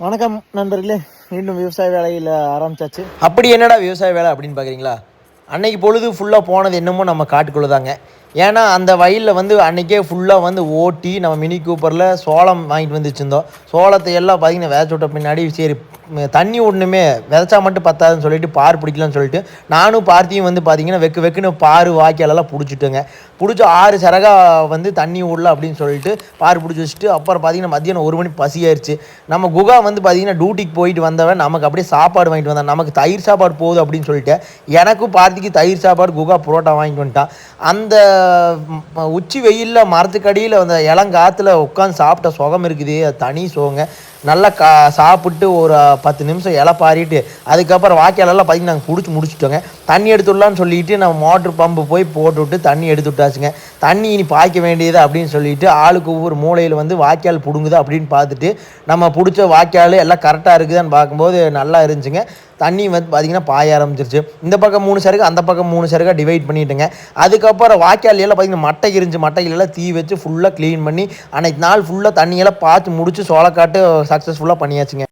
வணக்கம் நண்பர்களே, மீண்டும் விவசாய வேலையில் ஆரம்பிச்சாச்சு. அப்படி என்னடா விவசாய வேலை அப்படின்னு பார்க்குறீங்களா? அன்னைக்கு பொழுது ஃபுல்லாக போனது என்னமோ நம்ம காட்டுக்குள்ளே தாங்க. ஏன்னா அந்த வயலில் வந்து அன்றைக்கே ஃபுல்லாக வந்து ஓட்டி நம்ம மினி கூப்பரில் சோளம் வாங்கிட்டு வந்து வச்சுருந்தோம். சோளத்தை எல்லாம் பார்த்திங்கன்னா விதைச்சி விட்ட பின்னாடி சரி தண்ணி ஒன்றுமே விதைச்சா மட்டும் பத்தாதுன்னு சொல்லிட்டு பார் பிடிக்கலான்னு சொல்லிட்டு நானும் பார்த்தியும் வந்து பார்த்திங்கன்னா வெக்குன்னு பார் வாய்க்காலெல்லாம் பிடிச்சிட்டேங்க. பிடிச்சி 6 சிறகா வந்து தண்ணி விடல அப்படின்னு சொல்லிட்டு பார் பிடிச்சி வச்சுட்டு அப்புறம் பார்த்திங்கன்னா மதியானம் 1 மணி பசியாயிருச்சு. நம்ம குகா வந்து பார்த்திங்கன்னா டியூட்டிக்கு போயிட்டு வந்தவன் நமக்கு அப்படியே சாப்பாடு வாங்கிட்டு வந்தான். நமக்கு தயிர் சாப்பாடு போகுது அப்படின்னு சொல்லிட்டு எனக்கும் பார்த்திக்கு தயிர் சாப்பாடு குகா புரோட்டா வாங்கிட்டு வந்துட்டான். அந்த உச்சி வெயிலில் மரத்துக்கடியில் அந்த இளங்காற்றுல உட்காந்து சாப்பிட்ட சுகம் இருக்குது, அது தனி சுகங்க. நல்லா சாப்பிட்டு ஒரு 10 நிமிஷம் இலை பாரிட்டு அதுக்கப்புறம் வாய்க்காலெல்லாம் பார்த்திங்கன்னா நாங்கள் பிடிச்சி முடிச்சுட்டோங்க. தண்ணி எடுத்துடலான்னு சொல்லிட்டு நம்ம மோட்ரு பம்பு போய் போட்டுவிட்டு தண்ணி எடுத்து விட்டாச்சுங்க. தண்ணி இனி பாய்க்க வேண்டியது அப்படின்னு சொல்லிட்டு ஆளுக்கு ஒவ்வொரு மூலையில் வந்து வாய்க்கால் பிடுங்குது அப்படின்னு பார்த்துட்டு நம்ம பிடிச்ச வாய்க்கால் எல்லாம் கரெக்டாக இருக்குதான்னு பார்க்கும்போது நல்லா இருந்துச்சுங்க. தண்ணி வந்து பார்த்திங்கன்னா பாய ஆரம்பிச்சிருச்சு. இந்த பக்கம் 3 சருகு, அந்த பக்கம் 3 சருகாக டிவைட் பண்ணிவிட்டுங்க. அதுக்கப்புறம் வாய்க்காலையெல்லாம் பார்த்திங்கன்னா மட்டையெல்லாம் தீ வச்சு ஃபுல்லாக க்ளீன் பண்ணி அன்றைக்கி நாள் ஃபுல்லாக தண்ணியெல்லாம் பார்த்து முடிச்சு சோளக்காட்டு சக்ஸஸ்ஃபுல்லாக பண்ணியாச்சுங்க.